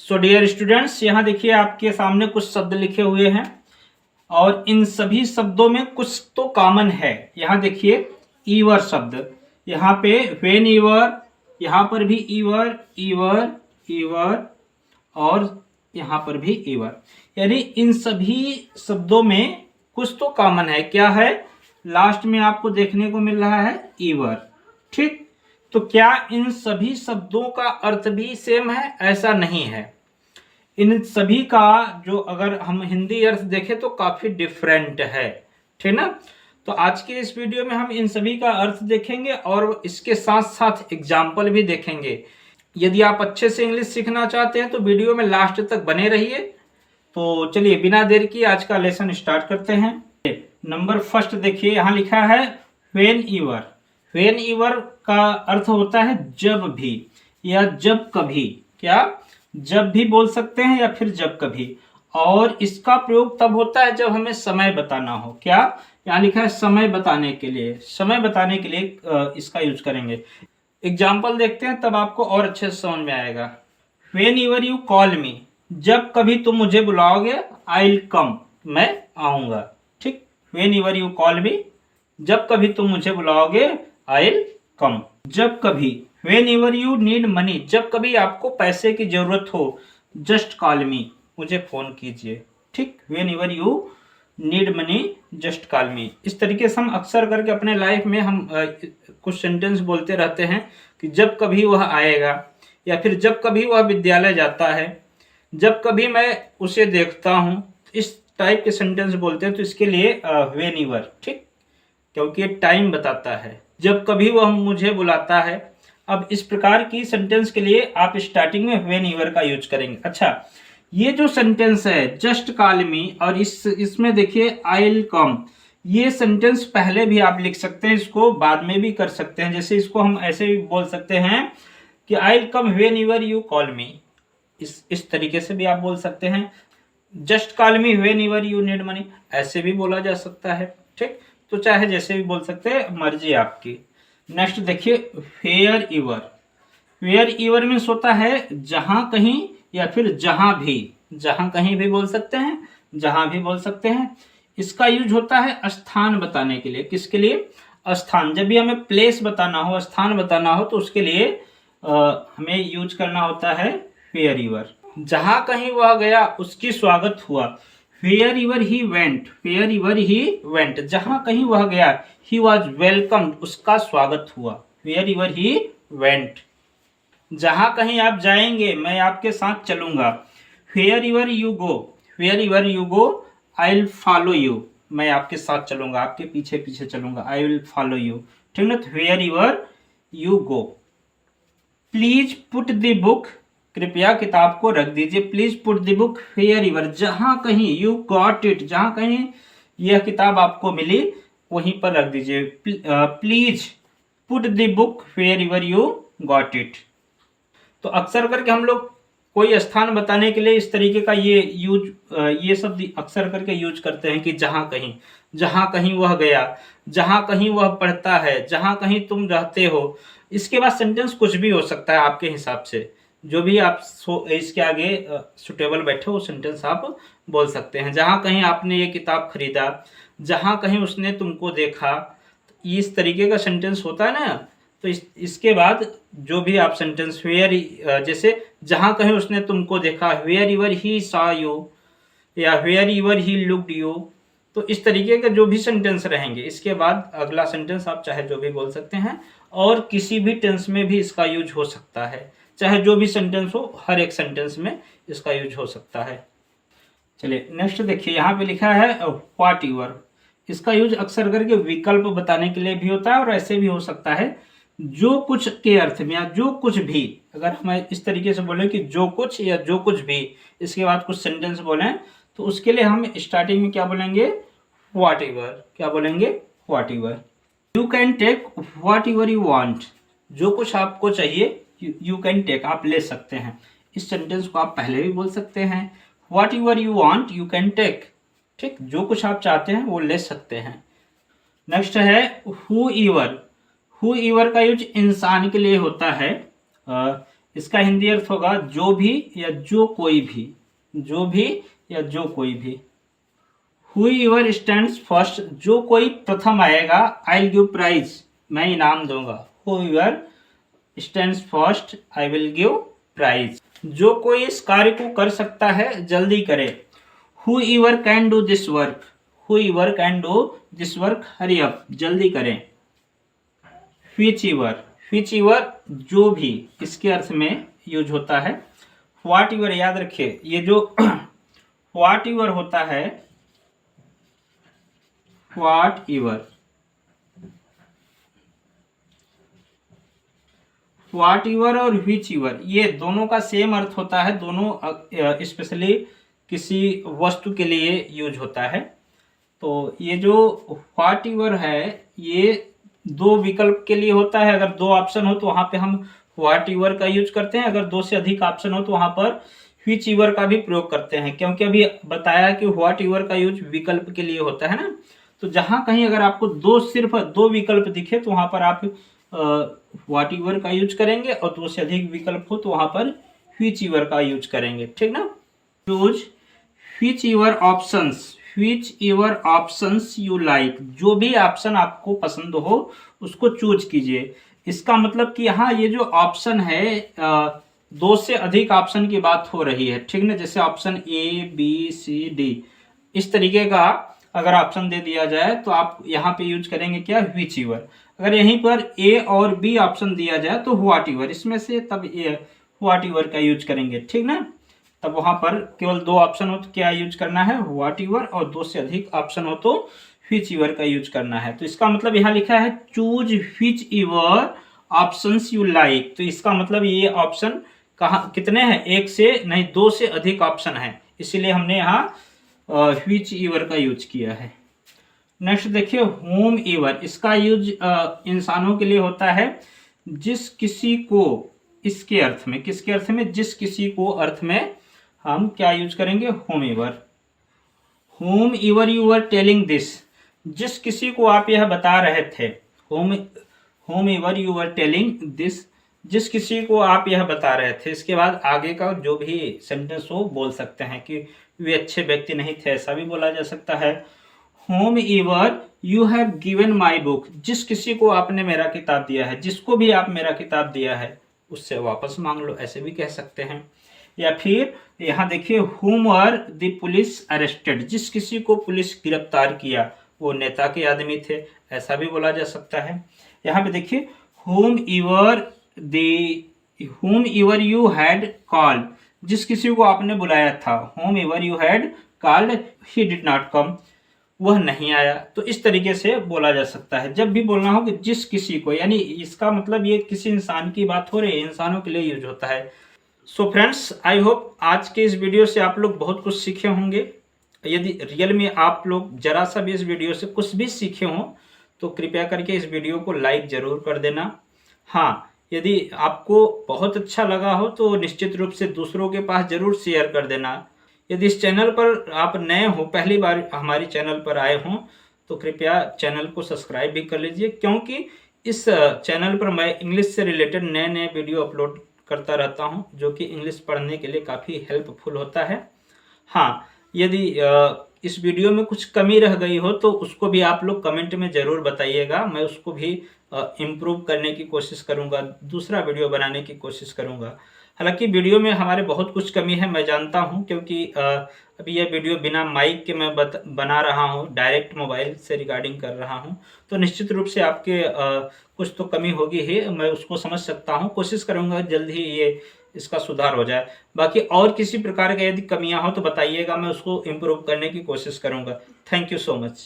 So dear students, यहाँ देखिए आपके सामने कुछ शब्द लिखे हुए हैं और इन सभी शब्दों में कुछ तो कॉमन है। यहाँ देखिए ईवर शब्द, यहाँ पे व्हेन ईवर, यहाँ पर भी ईवर ईवर ईवर और यहाँ पर भी ईवर, यानी इन सभी शब्दों में कुछ तो कॉमन है। क्या है? लास्ट में आपको देखने को मिल रहा है ईवर। ठीक, तो क्या इन सभी शब्दों का अर्थ भी सेम है? ऐसा नहीं है। इन सभी का जो अगर हम हिंदी अर्थ देखें तो काफी डिफरेंट है। ठीक ना? तो आज के इस वीडियो में हम इन सभी का अर्थ देखेंगे और इसके साथ साथ एग्जाम्पल भी देखेंगे। यदि आप अच्छे से इंग्लिश सीखना चाहते हैं तो वीडियो में लास्ट तक बने रहिए। तो चलिए बिना देर की आज का लेसन स्टार्ट करते हैं। नंबर फर्स्ट देखिए, यहाँ लिखा है व्हेन ईवर। व्हेन ईवर का अर्थ होता है जब भी या जब कभी। क्या? जब भी बोल सकते हैं या फिर जब कभी। और इसका प्रयोग तब होता है जब हमें समय बताना हो। क्या? यहाँ लिखा है समय बताने के लिए। समय बताने के लिए इसका यूज करेंगे। एग्जाम्पल देखते हैं तब आपको और अच्छे से समझ में आएगा। व्हेन ईवर यू कॉल मी, जब कभी तुम मुझे बुलाओगे, आई विल कम, मैं आऊंगा। ठीक, व्हेन ईवर यू कॉल मी, जब कभी तुम मुझे बुलाओगे, आई विल कम। जब कभी, व्हेन ईवर यू नीड मनी, जब कभी आपको पैसे की जरूरत हो, जस्ट कॉल मी, मुझे फोन कीजिए। ठीक, when ईवर you need money just call मी। इस तरीके से हम अक्सर करके अपने लाइफ में हम कुछ सेंटेंस बोलते रहते हैं कि जब कभी वह आएगा, या फिर जब कभी वह विद्यालय जाता है, जब कभी मैं उसे देखता हूं, इस टाइप के सेंटेंस बोलते हैं। तो इसके लिए व्हेन ईवर, ठीक, क्योंकि ये टाइम बताता है। जब कभी वह मुझे बुलाता है। अब इस प्रकार की सेंटेंस के लिए आप स्टार्टिंग में व्हेन ईवर का यूज करेंगे। अच्छा, ये जो सेंटेंस है जस्ट कॉल मी और इसमें देखिए आई विल कम, ये सेंटेंस पहले भी आप लिख सकते हैं, इसको बाद में भी कर सकते हैं। जैसे इसको हम ऐसे भी बोल सकते हैं कि I will come when ईवर you call मी। इस तरीके से भी आप बोल सकते हैं। Just call me when ईवर you need money, ऐसे भी बोला जा सकता है। ठीक, तो चाहे जैसे भी बोल सकते हैं, मर्जी आपकी। नेक्स्ट देखिए wherever. Wherever means होता है जहां कहीं या फिर जहां भी। जहां कहीं भी बोल सकते हैं, जहां भी बोल सकते हैं। इसका यूज होता है स्थान बताने के लिए। किसके लिए? स्थान। जब भी हमें प्लेस बताना हो, स्थान बताना हो, तो उसके लिए हमें यूज करना होता है वेयर ईवर। जहां कहीं वह गया, उसकी स्वागत हुआ। Wherever he went, wherever he went, जहां कहीं वह गया, ही वॉज वेलकम्ड, उसका स्वागत हुआ। Wherever he went. जहां कहीं आप जाएंगे, मैं आपके साथ चलूंगा। Wherever you go, wherever you go, I will follow you, मैं आपके साथ चलूंगा, आपके पीछे पीछे चलूंगा। I will follow you. ठीक ना? Wherever you go. Please put the book, कृपया किताब को रख दीजिए। Please put the book wherever, जहां कहीं यू गॉट इट, जहां कहीं यह किताब आपको मिली वहीं पर रख दीजिए। Please put the book wherever you got it. तो अक्सर करके हम लोग कोई स्थान बताने के लिए इस तरीके का ये शब्द अक्सर करके यूज करते हैं कि जहां कहीं वह गया, जहां कहीं वह पढ़ता है, जहां कहीं तुम रहते हो। इसके बाद सेंटेंस कुछ भी हो सकता है आपके हिसाब से, जो भी आप इसके आगे सुटेबल बैठे वो सेंटेंस आप बोल सकते हैं। जहां कहीं आपने ये किताब खरीदा, जहां कहीं उसने तुमको देखा, इस तरीके का सेंटेंस होता है ना। तो इसके बाद जो भी आप सेंटेंस वेयर, जैसे जहां कहीं उसने तुमको देखा, wherever he saw you, या wherever he looked you. तो इस तरीके के जो भी सेंटेंस रहेंगे, इसके बाद अगला सेंटेंस आप चाहे जो भी बोल सकते हैं। और किसी भी टेंस में भी इसका यूज हो सकता है, चाहे जो भी सेंटेंस हो, हर एक सेंटेंस में इसका यूज हो सकता है। चलिए नेक्स्ट देखिए, यहाँ पे लिखा है व्हाट ईवर। इसका यूज अक्सर करके विकल्प बताने के लिए भी होता है और ऐसे भी हो सकता है जो कुछ के अर्थ में, या जो कुछ भी। अगर हम इस तरीके से बोलें कि जो कुछ या जो कुछ भी, इसके बाद कुछ सेंटेंस बोलें, तो उसके लिए हम स्टार्टिंग में क्या बोलेंगे? Whatever. क्या बोलेंगे? Whatever. You can take whatever you want, जो कुछ आपको चाहिए यू कैन टेक, आप ले सकते हैं। इस सेंटेंस को आप पहले भी बोल सकते हैं। Whatever you want you can take. ठीक, जो कुछ आप चाहते हैं वो ले सकते हैं। नेक्स्ट है हु ईवर। हु ईवर का यूज इंसान के लिए होता है। इसका हिंदी अर्थ होगा जो भी या जो कोई भी, जो भी या जो कोई भी। Whoever stands फर्स्ट, जो कोई प्रथम आएगा, आई विल गिव प्राइज, मैं इनाम दूंगा। Whoever stands first I will give prize. जो कोई इस कार्य को कर सकता है जल्दी करे। Whoever can do this work, Whoever can do this work, hurry up, जल्दी करें। Whichever, Whichever जो भी, इसके अर्थ में यूज होता है। Whatever याद रखिए, ये जो Whatever होता है, Whatever, Whatever और Whichever ये दोनों का सेम अर्थ होता है। दोनों स्पेशली किसी वस्तु के लिए यूज होता है। तो ये जो Whatever है ये दो विकल्प के लिए होता है। अगर दो ऑप्शन हो तो वहां पे हम Whatever का यूज करते हैं। अगर दो से अधिक ऑप्शन हो तो वहां पर Whichever का भी प्रयोग करते हैं, क्योंकि अभी बताया कि Whatever का यूज विकल्प के लिए होता है ना। तो जहां कहीं अगर आपको सिर्फ दो विकल्प दिखे तो वहां पर आप Whatever का यूज करेंगे, और दो से अधिक विकल्प हो तो वहां पर Whichever का यूज करेंगे, ठीक ना। Choose Whichever options, Whichever options you like, जो भी ऑप्शन आपको पसंद हो उसको चूज कीजिए। इसका मतलब कि यहाँ ये जो ऑप्शन है, दो से अधिक ऑप्शन की बात हो रही है, ठीक ना। जैसे option A B C D, इस तरीके का अगर ऑप्शन दे दिया जाए तो आप यहाँ पे यूज करेंगे क्या, Whichever। अगर यहीं पर ए और बी ऑप्शन दिया जाए तो Whatever, इसमें से तब Whatever का यूज करेंगे, ठीक ना। तब वहां पर केवल दो ऑप्शन हो तो क्या यूज करना है, Whatever, और दो से अधिक ऑप्शन हो तो Whichever का यूज करना है। तो इसका मतलब यहाँ लिखा है choose Whichever options you like. तो इसका मतलब ये ऑप्शन कहाँ कितने हैं, एक से नहीं दो से अधिक ऑप्शन है, इसीलिए हमने यहाँ Whichever का यूज किया है। नेक्स्ट देखिए Whomever, इसका यूज इंसानों के लिए होता है। जिस किसी को, इसके अर्थ में, किसके अर्थ में, जिस किसी को अर्थ में हम क्या यूज करेंगे, Whomever। Whomever you were telling this, जिस किसी को आप यह बता रहे थे। Whomever you were telling this, जिस किसी को आप यह बता रहे थे। इसके बाद आगे का जो भी सेंटेंस हो बोल सकते हैं कि वे अच्छे व्यक्ति नहीं थे, ऐसा भी बोला जा सकता है। Whomever you have given my book, जिस किसी को आपने मेरा किताब दिया है, जिसको भी आप मेरा किताब दिया है उससे वापस मांग लो, ऐसे भी कह सकते हैं। या फिर यहाँ देखिए Whomever the police arrested, जिस किसी को पुलिस गिरफ्तार किया वो नेता के आदमी थे, ऐसा भी बोला जा सकता है। यहाँ पे देखिए Whomever you had called, जिस किसी को आपने बुलाया था। Whomever you had called he did not come, वह नहीं आया। तो इस तरीके से बोला जा सकता है। जब भी बोलना हो कि जिस किसी को, यानी इसका मतलब ये किसी इंसान की बात हो रही है, इंसानों के लिए यूज होता है। सो फ्रेंड्स, आई होप आज के इस वीडियो से आप लोग बहुत कुछ सीखे होंगे। यदि रियल में आप लोग जरा सा भी इस वीडियो से कुछ भी सीखे हों तो कृपया करके इस वीडियो को लाइक जरूर कर देना। हाँ, यदि आपको बहुत अच्छा लगा हो तो निश्चित रूप से दूसरों के पास जरूर शेयर कर देना। यदि इस चैनल पर आप नए हो, पहली बार हमारी चैनल पर आए हों, तो कृपया चैनल को सब्सक्राइब भी कर लीजिए, क्योंकि इस चैनल पर मैं इंग्लिश से रिलेटेड नए नए वीडियो अपलोड करता रहता हूं, जो कि इंग्लिश पढ़ने के लिए काफ़ी हेल्पफुल होता है। हाँ, यदि इस वीडियो में कुछ कमी रह गई हो तो उसको भी आप लोग कमेंट में ज़रूर बताइएगा, मैं उसको भी इम्प्रूव करने की कोशिश करूँगा, दूसरा वीडियो बनाने की कोशिश करूँगा। हालांकि वीडियो में हमारे बहुत कुछ कमी है, मैं जानता हूं, क्योंकि अभी यह वीडियो बिना माइक के मैं बना रहा हूं, डायरेक्ट मोबाइल से रिकॉर्डिंग कर रहा हूं, तो निश्चित रूप से आपके कुछ तो कमी होगी ही, मैं उसको समझ सकता हूं। कोशिश करूंगा जल्द ही ये इसका सुधार हो जाए। बाकी और किसी प्रकार का यदि कमियां हो तो बताइएगा, मैं उसको इम्प्रूव करने की कोशिश करूंगा। Thank you so much.